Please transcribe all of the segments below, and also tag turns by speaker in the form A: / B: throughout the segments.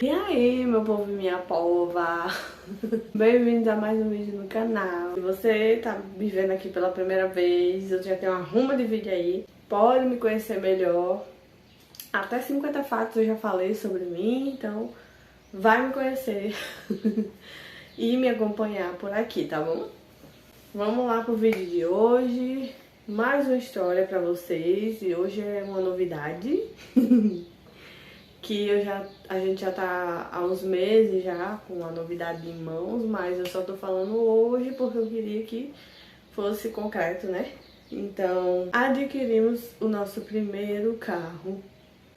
A: E aí, meu povo e minha pova, bem-vindos a mais um vídeo no canal. Se você tá me vendo aqui pela primeira vez, eu já tenho uma ruma de vídeo aí, pode me conhecer melhor. Até 50 fatos eu já falei sobre mim, então vai me conhecer e me acompanhar por aqui, tá bom? Vamos lá pro vídeo de hoje, mais uma história pra vocês, e hoje é uma novidade. Que a gente já tá há uns meses já com a novidade em mãos, mas eu só tô falando hoje porque eu queria que fosse concreto, né? Então, adquirimos o nosso primeiro carro.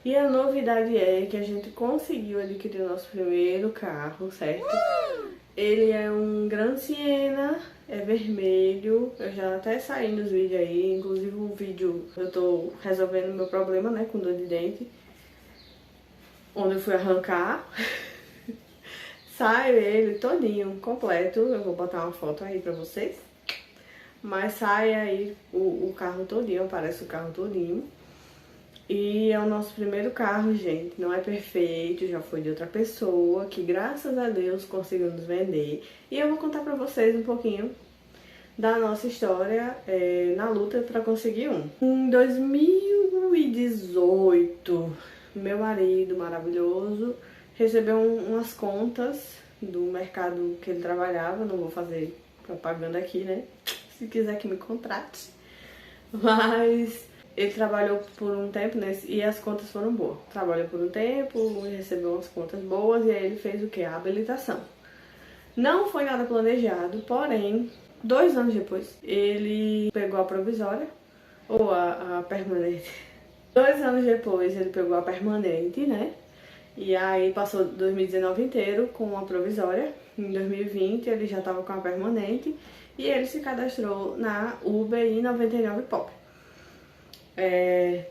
A: E a novidade é que a gente conseguiu adquirir o nosso primeiro carro, certo? Ele é um Gran Siena, é vermelho. Eu já até saí nos vídeos aí, inclusive o vídeo eu tô resolvendo meu problema, né, com dor de dente, onde eu fui arrancar. Sai ele todinho, completo. Eu vou botar uma foto aí pra vocês. Mas sai aí o carro todinho, aparece o carro todinho. E é o nosso primeiro carro, gente. Não é perfeito, já foi de outra pessoa, que graças a Deus conseguiu nos vender. E eu vou contar pra vocês um pouquinho da nossa história na luta pra conseguir um. Em 2018, meu marido maravilhoso recebeu umas contas do mercado que ele trabalhava. Não vou fazer propaganda aqui, né? Se quiser que me contrate. Mas ele trabalhou por um tempo, né? E as contas foram boas. Trabalhou por um tempo, recebeu umas contas boas e aí ele fez o que? A habilitação. Não foi nada planejado, porém, 2 anos depois, ele pegou a provisória, ou a permanente. 2 anos depois ele pegou a permanente, né? E aí passou 2019 inteiro com a provisória. Em 2020 ele já estava com a permanente e ele se cadastrou na UBI 99 Pop.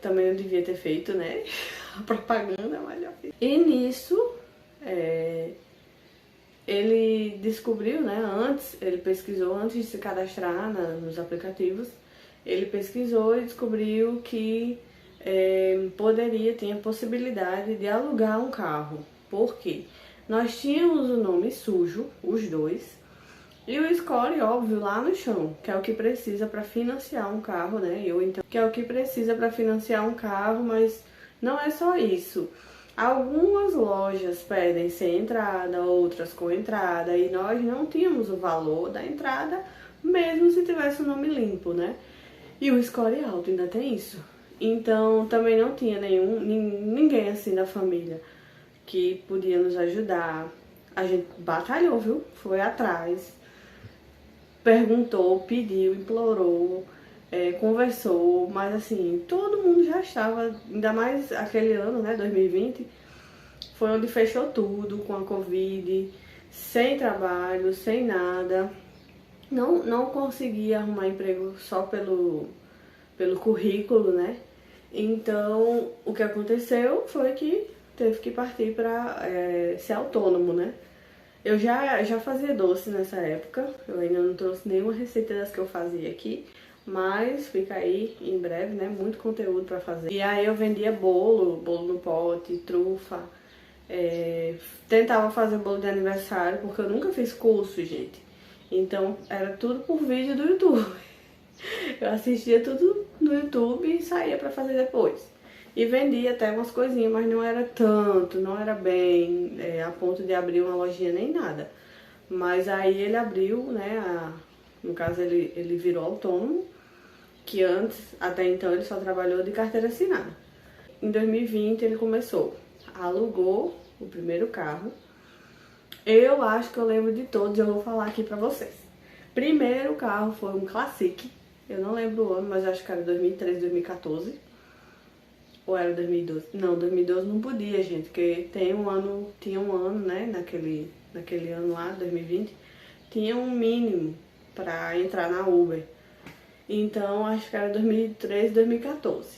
A: Também eu devia ter feito, né, a propaganda, mas já fiz. E nisso, ele descobriu, né, ele pesquisou antes de se cadastrar nos aplicativos, ele pesquisou e descobriu que tinha possibilidade de alugar um carro. Por quê? Nós tínhamos o nome sujo, os dois, e o score, óbvio, lá no chão, que é o que precisa para financiar um carro, né? Que é o que precisa para financiar um carro, mas não é só isso. Algumas lojas pedem sem entrada, outras com entrada, e nós não tínhamos o valor da entrada, mesmo se tivesse o nome limpo, né? E o score alto, ainda tem isso. Então também não tinha ninguém assim da família que podia nos ajudar. A gente batalhou, viu? Foi atrás, perguntou, pediu, implorou, conversou, mas assim, todo mundo já estava, ainda mais aquele ano, né, 2020, foi onde fechou tudo com a Covid, sem trabalho, sem nada. Não conseguia arrumar emprego só pelo currículo, né? Então, o que aconteceu foi que teve que partir para ser autônomo, né? Eu já fazia doce nessa época, eu ainda não trouxe nenhuma receita das que eu fazia aqui, mas fica aí em breve, né? Muito conteúdo para fazer. E aí eu vendia bolo no pote, trufa, tentava fazer bolo de aniversário, porque eu nunca fiz curso, gente. Então, era tudo por vídeo do YouTube. Eu assistia tudo no YouTube e saía pra fazer depois. E vendia até umas coisinhas, mas não era tanto, não era bem a ponto de abrir uma lojinha nem nada. Mas aí ele abriu, né, no caso ele virou autônomo, que antes, até então, ele só trabalhou de carteira assinada. Em 2020 ele alugou o primeiro carro. Eu acho que eu lembro de todos, eu vou falar aqui pra vocês. Primeiro carro foi um Classic. Eu não lembro o ano, mas acho que era 2013, 2014. Ou era 2012? Não, 2012 não podia, gente, porque tinha um ano, né, naquele ano lá, 2020, tinha um mínimo pra entrar na Uber. Então, acho que era 2013, 2014.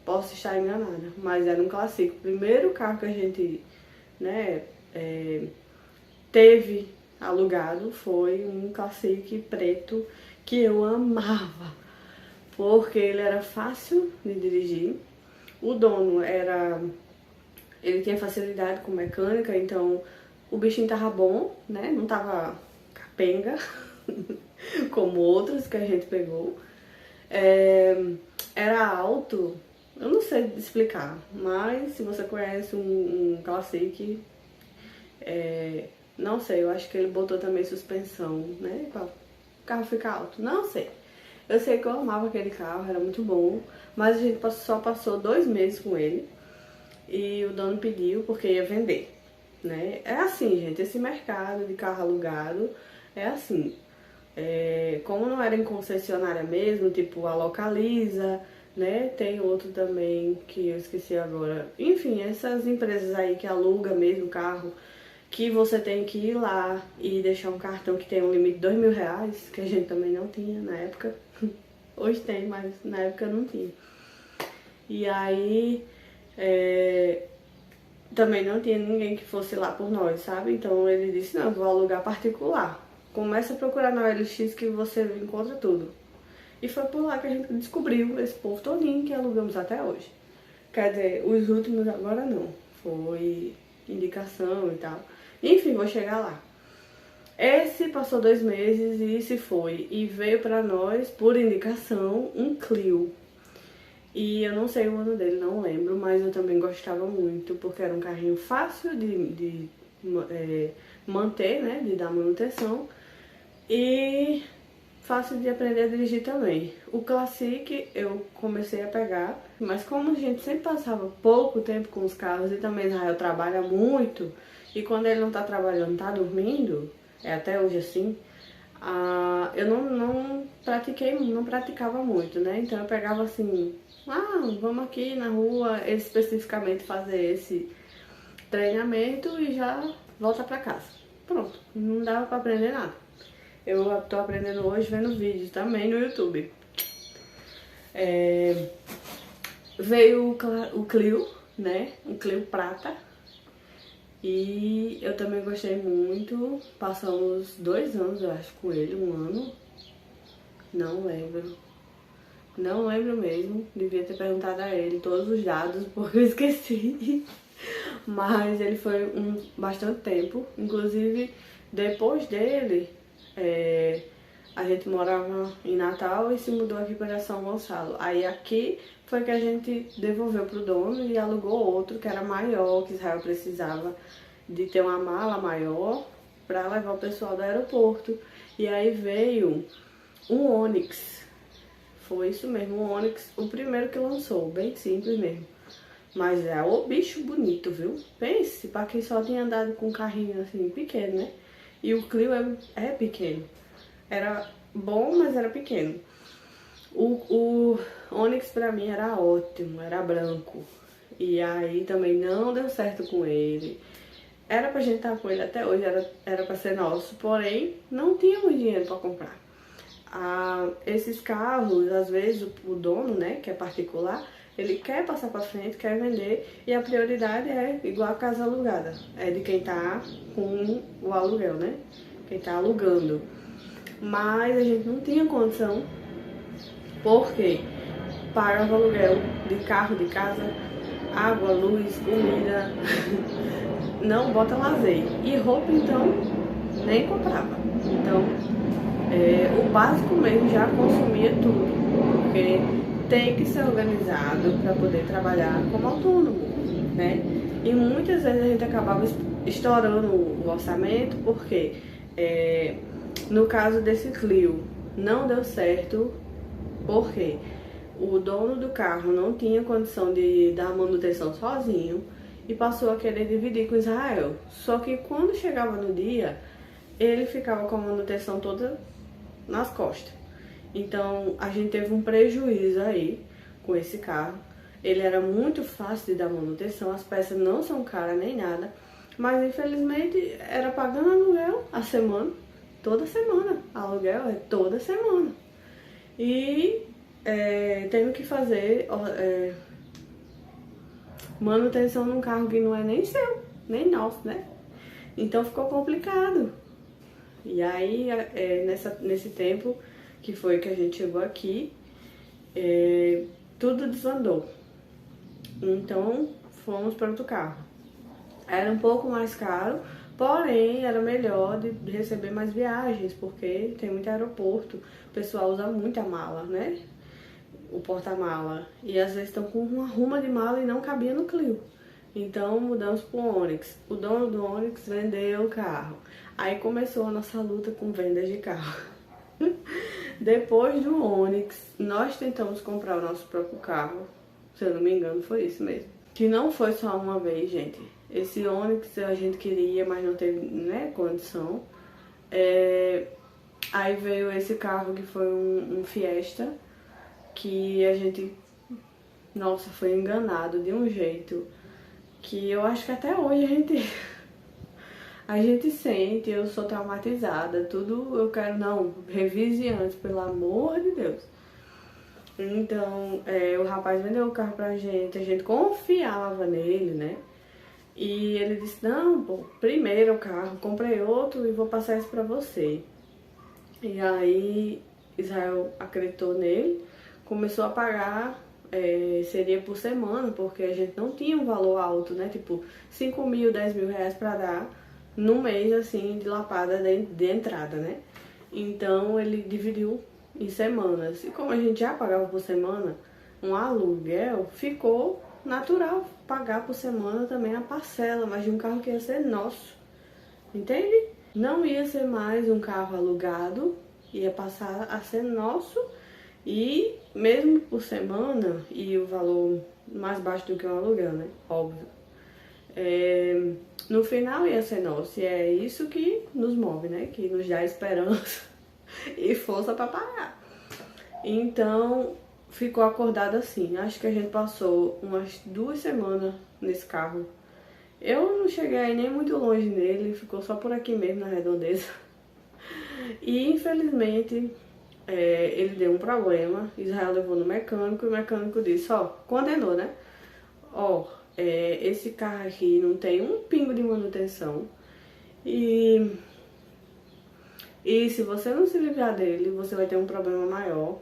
A: Posso estar enganada, mas era um Classic. O primeiro carro que a gente, né, teve alugado foi um Classic preto, que eu amava, porque ele era fácil de dirigir. O dono era ele tinha facilidade com mecânica, então o bichinho tava bom, né? Não tava capenga, como outros que a gente pegou. Era alto, eu não sei explicar, mas se você conhece um Classic, não sei, eu acho que ele botou também suspensão, né? Pra o carro ficar alto, não sei. Eu sei que eu amava aquele carro, era muito bom, mas a gente só passou 2 meses com ele e o dono pediu porque ia vender, né? É assim, gente, esse mercado de carro alugado é assim. Como não era em concessionária mesmo, tipo a Localiza, né? Tem outro também que eu esqueci agora. Enfim, essas empresas aí que alugam mesmo carro, que você tem que ir lá e deixar um cartão que tem um limite de R$ 2.000, que a gente também não tinha na época. Hoje tem, mas na época não tinha. E aí, também não tinha ninguém que fosse lá por nós, sabe? Então ele disse, não, vou alugar particular. Começa a procurar na OLX que você encontra tudo. E foi por lá que a gente descobriu esse povo todinho que alugamos até hoje. Quer dizer, os últimos agora não. Foi indicação e tal. Enfim, vou chegar lá. Esse passou 2 meses e se foi. E veio pra nós, por indicação, um Clio. E eu não sei o ano dele, não lembro, mas eu também gostava muito, porque era um carrinho fácil de manter, né, de dar manutenção, e fácil de aprender a dirigir também. O Classic eu comecei a pegar, mas como a gente sempre passava pouco tempo com os carros, e também Israel trabalha muito, e quando ele não tá trabalhando, tá dormindo, até hoje assim, eu não praticava muito, né? Então eu pegava assim, vamos aqui na rua, especificamente fazer esse treinamento e já volta pra casa. Pronto, não dava pra aprender nada. Eu tô aprendendo hoje vendo vídeos também no YouTube. Veio o Clio, né? Um Clio prata. E eu também gostei muito. Passamos 2 anos, eu acho, com ele, 1 ano. Não lembro. Não lembro mesmo. Devia ter perguntado a ele todos os dados, porque eu esqueci. Mas ele foi bastante tempo. Inclusive, depois dele, a gente morava em Natal e se mudou aqui para São Gonçalo. Aí aqui foi que a gente devolveu pro dono e alugou outro que era maior, que Israel precisava de ter uma mala maior para levar o pessoal do aeroporto. E aí veio um Onix. Foi isso mesmo, um Onix, o primeiro que lançou, bem simples mesmo. Mas é o bicho bonito, viu? Pense, para quem só tinha andado com um carrinho assim, pequeno, né? E o Clio é pequeno. Era bom, mas era pequeno. O Onix pra mim era ótimo, era branco. E aí também não deu certo com ele. Era pra gente estar com ele até hoje, era pra ser nosso, porém não tínhamos dinheiro pra comprar. Esses carros, às vezes o dono, né, que é particular, ele quer passar pra frente, quer vender, e a prioridade é igual a casa alugada, é de quem tá com o aluguel, né, quem tá alugando. Mas a gente não tinha condição, porque pagava aluguel de carro, de casa, água, luz, comida, não bota lazer. E roupa, então, nem comprava. Então, o básico mesmo já consumia tudo, porque tem que ser organizado para poder trabalhar como autônomo, né? E muitas vezes a gente acabava estourando o orçamento, porque no caso desse Clio não deu certo, porque o dono do carro não tinha condição de dar manutenção sozinho e passou a querer dividir com Israel. Só que quando chegava no dia, ele ficava com a manutenção toda nas costas. Então a gente teve um prejuízo aí com esse carro. Ele era muito fácil de dar manutenção, as peças não são caras nem nada, mas infelizmente era pagando aluguel a semana, toda semana. Aluguel é toda semana. E tendo que fazer manutenção num carro que não é nem seu, nem nosso, né? Então ficou complicado. E aí, nesse tempo que foi que a gente chegou aqui, tudo desandou. Então, fomos para outro carro. Era um pouco mais caro, porém era melhor de receber mais viagens, porque tem muito aeroporto, o pessoal usa muita mala, né? O porta-mala. E às vezes estão com uma ruma de mala e não cabia no Clio. Então mudamos pro Onix. O dono do Onix vendeu o carro. Aí começou a nossa luta com vendas de carro. Depois do Onix, nós tentamos comprar o nosso próprio carro. Se eu não me engano, foi isso mesmo. Que não foi só uma vez, gente. Esse Onix a gente queria, mas não teve, né, condição. Aí veio esse carro que foi um Fiesta, que a gente, nossa, foi enganado de um jeito que eu acho que até hoje a gente sente, eu sou traumatizada, tudo eu quero, não, revise antes, pelo amor de Deus. Então, o rapaz vendeu o carro pra gente, a gente confiava nele, né? E ele disse, não, pô, primeiro o carro, comprei outro e vou passar isso pra você. E aí, Israel acreditou nele, começou a pagar, seria por semana, porque a gente não tinha um valor alto, né? Tipo, 5 mil, 10 mil reais pra dar num mês, assim, de lapada de entrada, né? Então, ele dividiu em semanas. E como a gente já pagava por semana um aluguel, ficou natural pagar por semana também a parcela, mas de um carro que ia ser nosso, entende? Não ia ser mais um carro alugado, ia passar a ser nosso e mesmo por semana, e o valor mais baixo do que um aluguel, né? Óbvio. No final ia ser nosso, e é isso que nos move, né? Que nos dá esperança e força para pagar. Então, ficou acordado assim. Acho que a gente passou umas 2 semanas nesse carro. Eu não cheguei nem muito longe nele, ficou só por aqui mesmo, na redondeza. E, infelizmente, ele deu um problema. Israel levou no mecânico e o mecânico disse, ó, condenou, né? Ó, esse carro aqui não tem um pingo de manutenção. E se você não se livrar dele, você vai ter um problema maior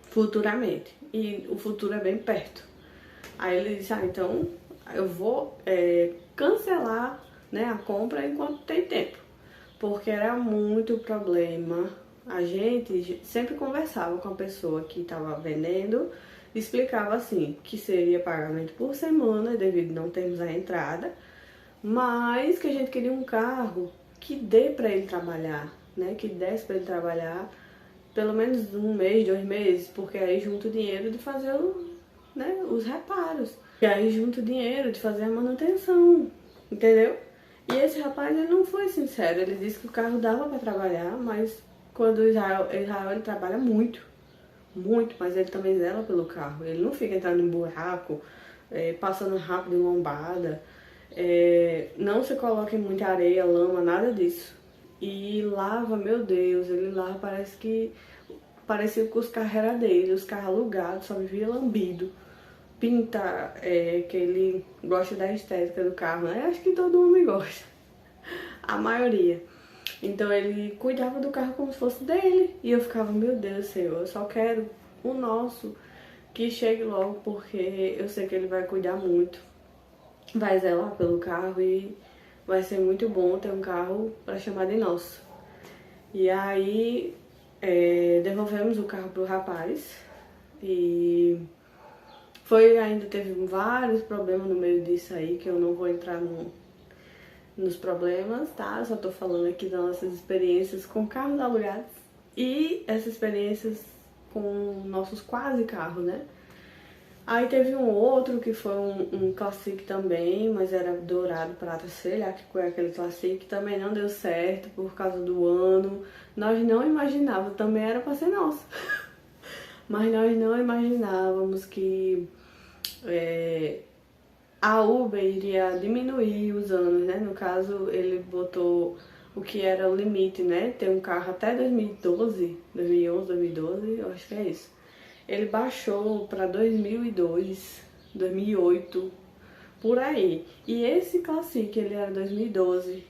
A: futuramente. E o futuro é bem perto. Aí ele disse, então eu vou cancelar, né, a compra enquanto tem tempo. Porque era muito problema. A gente sempre conversava com a pessoa que estava vendendo, explicava assim, que seria pagamento por semana, devido não termos a entrada, mas que a gente queria um carro que dê para ele trabalhar, né, que desse para ele trabalhar pelo menos 1 mês, 2 meses, porque aí junta o dinheiro de fazer né, os reparos. E aí junta o dinheiro de fazer a manutenção, entendeu? E esse rapaz, ele não foi sincero, ele disse que o carro dava para trabalhar, mas quando o Israel ele trabalha muito, mas ele também zela pelo carro. Ele não fica entrando em buraco, passando rápido em lombada, não se coloca em muita areia, lama, nada disso. E lava, meu Deus, ele lava, parecia que os carros eram dele, os carros alugados, só vivia lambido. Pinta, que ele gosta da estética do carro, né? Acho que todo homem gosta, a maioria. Então ele cuidava do carro como se fosse dele. E eu ficava, meu Deus, Senhor, eu só quero o nosso que chegue logo, porque eu sei que ele vai cuidar muito, vai zelar pelo carro e vai ser muito bom ter um carro para chamar de nosso. E aí devolvemos o carro pro rapaz e ainda teve vários problemas no meio disso aí, que eu não vou entrar nos problemas, tá? Eu só tô falando aqui das nossas experiências com carros alugados e essas experiências com nossos quase carros, né? Aí teve um outro que foi um Classic também, mas era dourado, prata, sei lá que foi aquele Classic, também não deu certo por causa do ano. Nós não imaginávamos, também era pra ser nosso, mas nós não imaginávamos que a Uber iria diminuir os anos, né? No caso, ele botou o que era o limite, né? Ter um carro até 2012, 2011, 2012, eu acho que é isso. Ele baixou para 2002, 2008, por aí. E esse Classic, ele era 2012.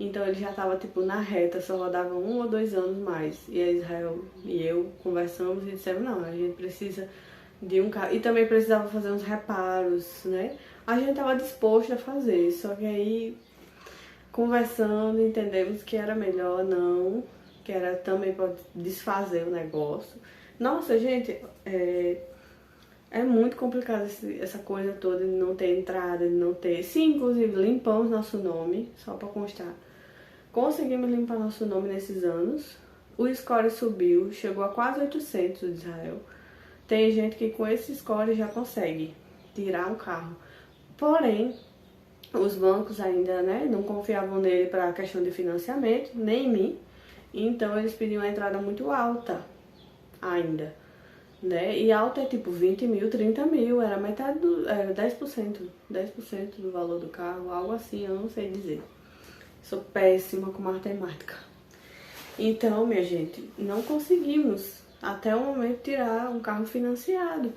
A: Então ele já tava tipo na reta, só rodava 1 ou 2 anos mais. E a Israel e eu conversamos e dissemos, não, a gente precisa de um carro. E também precisava fazer uns reparos, né? A gente tava disposto a fazer, só que aí, conversando, entendemos que era melhor não, que era também para desfazer o negócio. Nossa, gente, é muito complicado essa coisa toda de não ter entrada, de não ter... Sim, inclusive, limpamos nosso nome, só pra constar. Conseguimos limpar nosso nome nesses anos. O score subiu, chegou a quase 800 de Israel. Tem gente que com esse score já consegue tirar um carro. Porém, os bancos ainda, né, não confiavam nele para a questão de financiamento, nem em mim. Então, eles pediam uma entrada muito alta ainda. Né? E alta é tipo 20 mil, 30 mil, era metade era 10% do valor do carro, algo assim, eu não sei dizer. Sou péssima com matemática. Então, minha gente, não conseguimos até o momento tirar um carro financiado.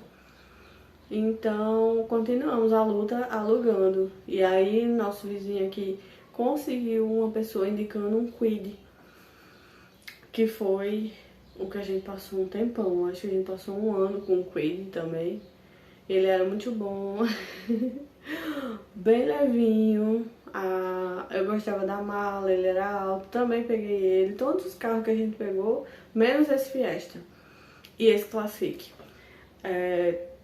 A: Então, continuamos a luta alugando. E aí, nosso vizinho aqui conseguiu uma pessoa indicando um Kwid, que foi o que a gente passou um tempão. Acho que a gente passou um ano com o Kwid também. Ele era muito bom, bem levinho. Eu gostava da mala, ele era alto, também peguei ele. Todos os carros que a gente pegou, menos esse Fiesta e esse Classic.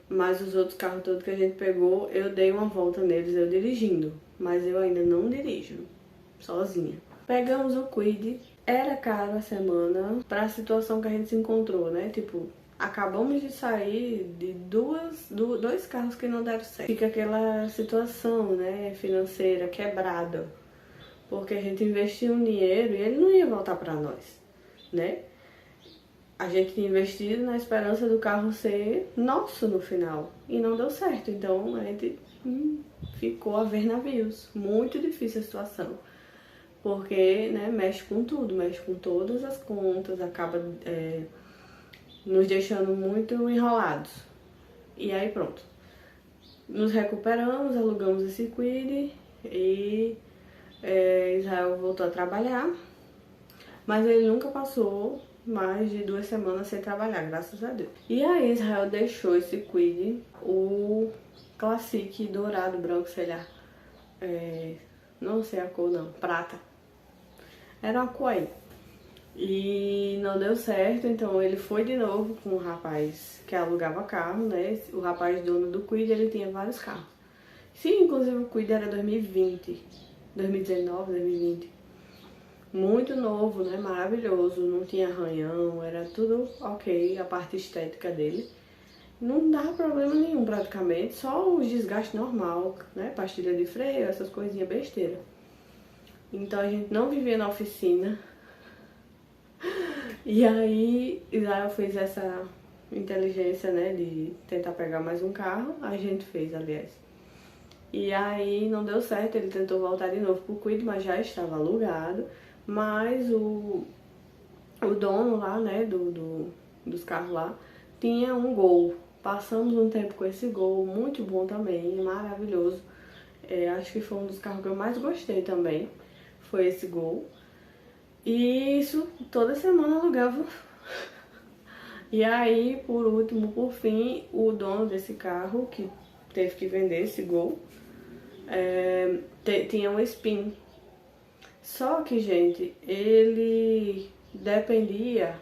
A: Mas os outros carros todos que a gente pegou, eu dei uma volta neles, eu dirigindo. Mas eu ainda não dirijo, sozinha. Pegamos o Kwid. Era caro a semana pra situação que a gente se encontrou, né? Tipo, acabamos de sair de dois carros que não deram certo. Fica aquela situação, né, financeira quebrada. Porque a gente investiu um dinheiro e ele não ia voltar pra nós, né? A gente tinha investido na esperança do carro ser nosso no final. E não deu certo. Então a gente ficou a ver navios. Muito difícil a situação. Porque, né, mexe com tudo, mexe com todas as contas, acaba nos deixando muito enrolados. E aí pronto. Nos recuperamos, alugamos esse Kwid e Israel voltou a trabalhar. Mas ele nunca passou mais de 2 semanas sem trabalhar, graças a Deus. E aí Israel deixou esse Kwid, o Classic dourado, branco, sei lá. Não sei a cor não, prata. Era uma cor aí. E não deu certo, então ele foi de novo com o rapaz que alugava carro, né? O rapaz dono do Kwid, ele tinha vários carros. Sim, inclusive o Kwid era 2020, 2019, 2020. Muito novo, né? Maravilhoso, não tinha arranhão, era tudo ok, a parte estética dele. Não dava problema nenhum praticamente, só os desgastes normal, né? Pastilha de freio, essas coisinhas besteira. Então a gente não vivia na oficina. E aí Israel fez essa inteligência, né, de tentar pegar mais um carro. A gente fez, aliás. E aí não deu certo, ele tentou voltar de novo pro Kwid, mas já estava alugado. Mas o dono lá, né, dos carros lá, tinha um Gol. Passamos um tempo com esse Gol, muito bom também, maravilhoso. Acho que foi um dos carros que eu mais gostei também, foi esse Gol. E isso toda semana alugava. E aí, por último, por fim, o dono desse carro, que teve que vender esse Gol, tinha um Spin. Só que, gente, ele dependia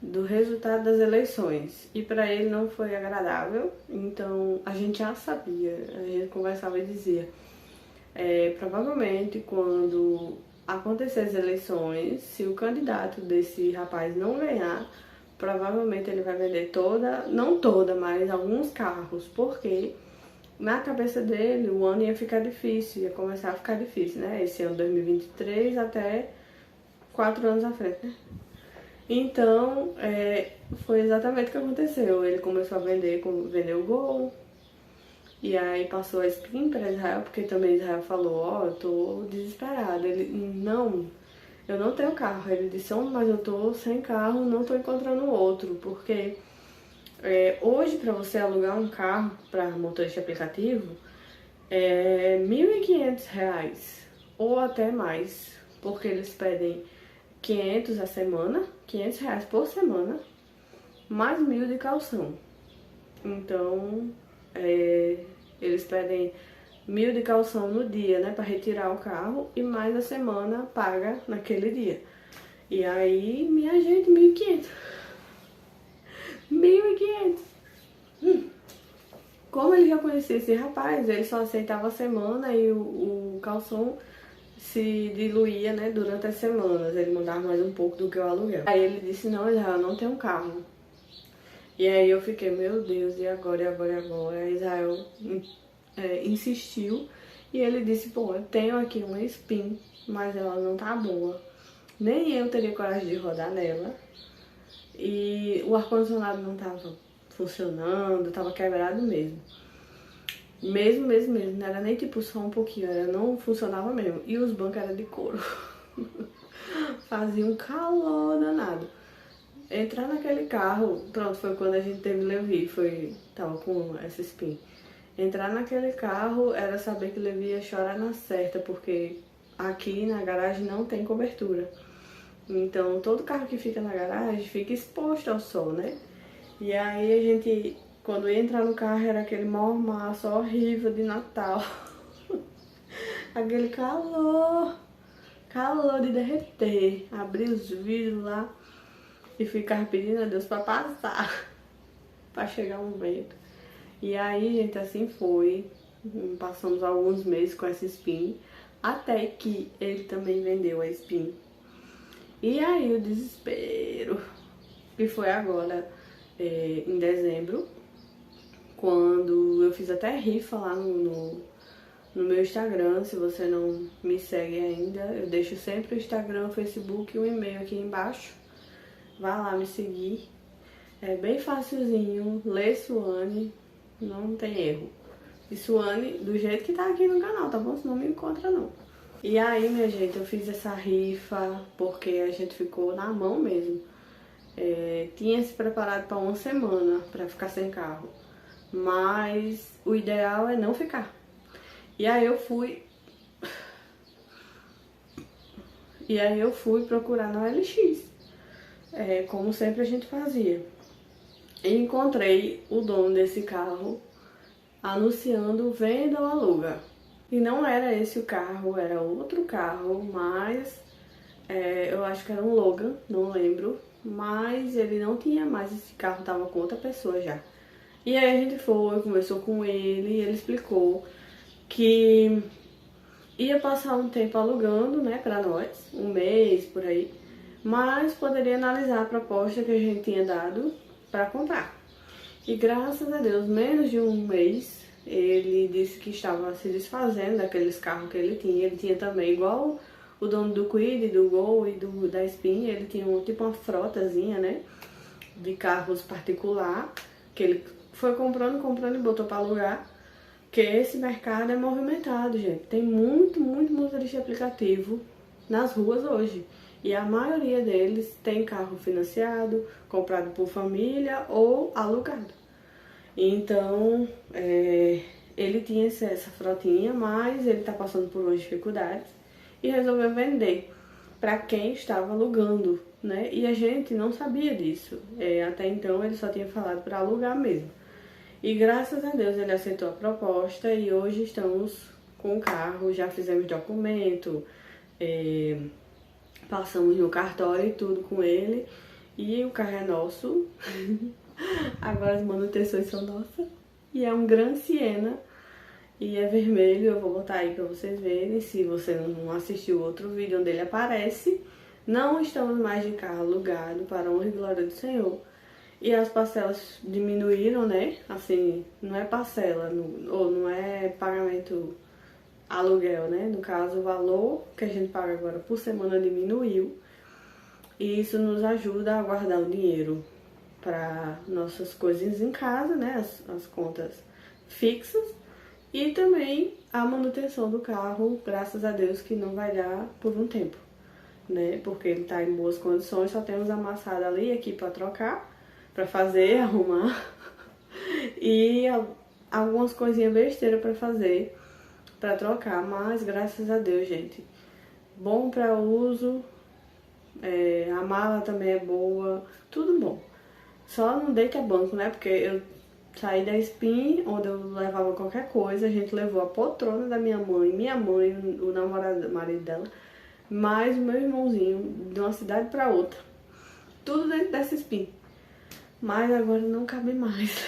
A: do resultado das eleições. E pra ele não foi agradável, então a gente já sabia, a gente conversava e dizia, provavelmente quando acontecer as eleições, se o candidato desse rapaz não ganhar, provavelmente ele vai vender não toda, mas alguns carros, porque na cabeça dele o ano ia ficar difícil, ia começar a ficar difícil, né? Esse ano 2023 até 4 anos à frente, né? Então, foi exatamente o que aconteceu. Ele começou a vender o Gol. E aí passou a Spin para Israel, porque também Israel falou, eu tô desesperado. Ele, não, eu não tenho carro. Ele disse, mas eu tô sem carro, não tô encontrando outro, porque hoje para você alugar um carro para motorista aplicativo é R$1.500 ou até mais, porque eles pedem 500 a semana, R$500 por semana, mais 1.000 de calção. Então, eles pedem 1.000 de calção no dia, né, para retirar o carro, e mais a semana paga naquele dia. E aí, minha gente, 1.500. 1.500. Como ele já conhecia esse rapaz, ele só aceitava a semana e o calção se diluía, né, durante as semanas. Ele mandava mais um pouco do que o aluguel. Aí ele disse, não, Israel, não tem um carro. E aí eu fiquei, meu Deus, e agora, e agora, e agora? Aí Israel insistiu e ele disse, pô, eu tenho aqui uma Spin, mas ela não tá boa. Nem eu teria coragem de rodar nela. E o ar-condicionado não tava funcionando, tava quebrado mesmo. Mesmo. Não era nem tipo só um pouquinho, não funcionava mesmo. E os bancos eram de couro. Fazia um calor danado. Entrar naquele carro, pronto, foi quando a gente teve Levi, tava com essa Spin. Entrar naquele carro era saber que Levi ia chorar na certa, porque aqui na garagem não tem cobertura. Então todo carro que fica na garagem fica exposto ao sol, né? E aí a gente, quando ia entrar no carro, era aquele mormaço horrível de Natal. Aquele calor de derreter. Abrir os vidros lá e ficar pedindo a Deus pra passar, pra chegar um vento. E aí, gente, assim foi. Passamos alguns meses com essa Spin, até que ele também vendeu a Spin. E aí o desespero, que foi agora em dezembro, quando eu fiz até rifa lá no meu Instagram. Se você não me segue ainda, eu deixo sempre o Instagram, o Facebook e o e-mail aqui embaixo. Vá lá me seguir. É bem facilzinho, lê Suane, não tem erro. E Suane do jeito que tá aqui no canal, tá bom? Você não me encontra não. E aí, minha gente, eu fiz essa rifa porque a gente ficou na mão mesmo. Tinha se preparado para uma semana para ficar sem carro, mas o ideal é não ficar. E aí eu fui procurar na OLX, como sempre a gente fazia. E encontrei o dono desse carro anunciando venda ou aluga. E não era esse o carro, era outro carro, mas eu acho que era um Logan, não lembro. Mas ele não tinha mais, esse carro tava com outra pessoa já. E aí a gente foi, conversou com ele e ele explicou que ia passar um tempo alugando, né, pra nós, um mês por aí, mas poderia analisar a proposta que a gente tinha dado para comprar. E graças a Deus, menos de um mês, ele disse que estava se desfazendo daqueles carros que ele tinha. Ele tinha também, igual o dono do Kwid, do Gol e da Spin, ele tinha tipo uma frotazinha, né, de carros particular, que ele foi comprando e botou para alugar. Porque esse mercado é movimentado, gente. Tem muito motorista de aplicativo nas ruas hoje. E a maioria deles tem carro financiado, comprado por família ou alugado. Então, ele tinha essa frotinha, mas ele tá passando por umas dificuldades e resolveu vender para quem estava alugando, né? E a gente não sabia disso. Até então ele só tinha falado para alugar mesmo. E graças a Deus ele aceitou a proposta e hoje estamos com o carro, já fizemos documento, passamos no cartório e tudo com ele. E o carro é nosso. Agora as manutenções são nossas. E é um Gran Siena. E é vermelho, eu vou botar aí pra vocês verem. Se você não assistiu outro vídeo onde ele aparece. Não estamos mais de carro alugado, para a honra e glória do Senhor. E as parcelas diminuíram, né? Assim, não é parcela, ou não é pagamento aluguel, né? No caso, o valor que a gente paga agora por semana diminuiu. E isso nos ajuda a guardar o dinheiro para nossas coisinhas em casa, né? As contas fixas. E também a manutenção do carro, graças a Deus que não vai dar por um tempo, né? Porque ele tá em boas condições, só temos amassado ali e aqui para trocar, para fazer, arrumar. E algumas coisinhas besteiras para fazer, para trocar, mas graças a Deus, gente, bom para uso. A mala também é boa, tudo bom. Só não deita banco, né? Porque eu saí da Spin, onde eu levava qualquer coisa, a gente levou a poltrona da minha mãe, o namorado, o marido dela, mais o meu irmãozinho, de uma cidade pra outra. Tudo dentro dessa Spin. Mas agora não cabe mais.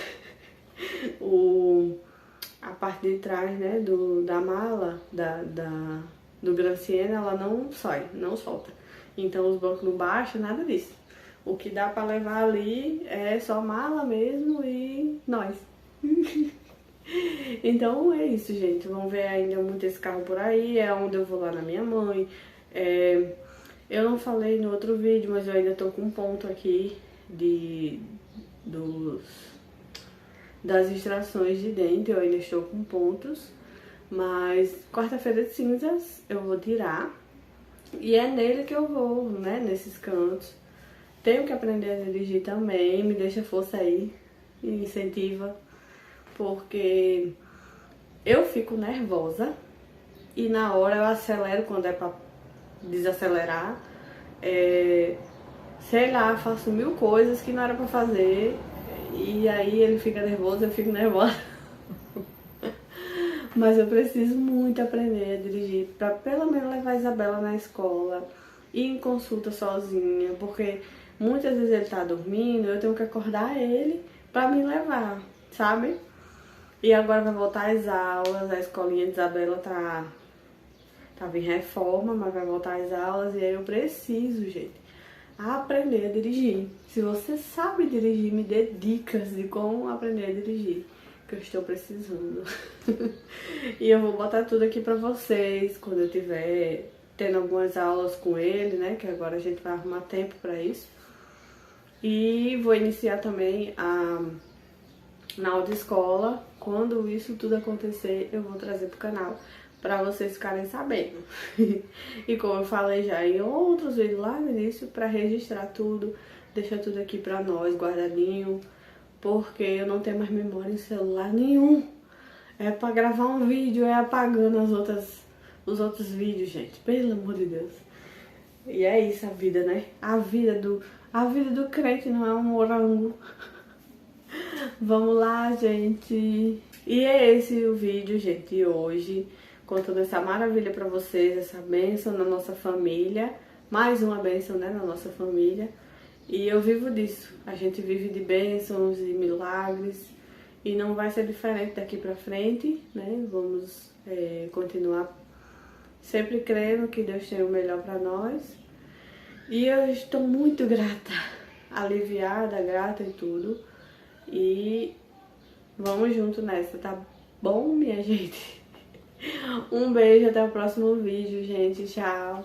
A: A parte de trás, né, da mala, do Grand Siena, ela não sai, não solta. Então os bancos não baixam, nada disso. O que dá pra levar ali é só mala mesmo e nós. Então é isso, gente. Vamos ver ainda muito esse carro por aí. É onde eu vou lá na minha mãe. Eu não falei no outro vídeo, mas eu ainda tô com um ponto aqui das extrações de dente. Eu ainda estou com pontos. Mas quarta-feira de cinzas eu vou tirar. E é nele que eu vou, né? Nesses cantos. Tenho que aprender a dirigir também, me deixa força aí, me incentiva, porque eu fico nervosa e na hora eu acelero quando é pra desacelerar, sei lá, faço mil coisas que não era pra fazer e aí ele fica nervoso, eu fico nervosa. Mas eu preciso muito aprender a dirigir pra pelo menos levar a Isabela na escola, ir em consulta sozinha, porque muitas vezes ele tá dormindo, eu tenho que acordar ele pra me levar, sabe? E agora vai voltar às aulas, a escolinha de Isabela tava em reforma, mas vai voltar às aulas e aí eu preciso, gente, aprender a dirigir. Se você sabe dirigir, me dê dicas de como aprender a dirigir, que eu estou precisando. E eu vou botar tudo aqui pra vocês quando eu tiver tendo algumas aulas com ele, né? Que agora a gente vai arrumar tempo pra isso. E vou iniciar também na autoescola. Quando isso tudo acontecer, eu vou trazer pro canal pra vocês ficarem sabendo. E como eu falei já em outros vídeos lá no início, pra registrar tudo, deixar tudo aqui pra nós, guardadinho, porque eu não tenho mais memória em celular nenhum. É pra gravar um vídeo, é apagando os outros vídeos, gente. Pelo amor de Deus. E é isso a vida, né? A vida do crente não é um morango. Vamos lá, gente. E é esse o vídeo, gente, de hoje. Contando essa maravilha pra vocês, essa bênção na nossa família. Mais uma bênção, né, na nossa família. E eu vivo disso. A gente vive de bênçãos e milagres. E não vai ser diferente daqui pra frente, né? Vamos continuar sempre crendo que Deus tem o melhor pra nós. E eu estou muito grata, aliviada, grata e tudo. E vamos junto nessa, tá bom, minha gente? Um beijo, até o próximo vídeo, gente. Tchau!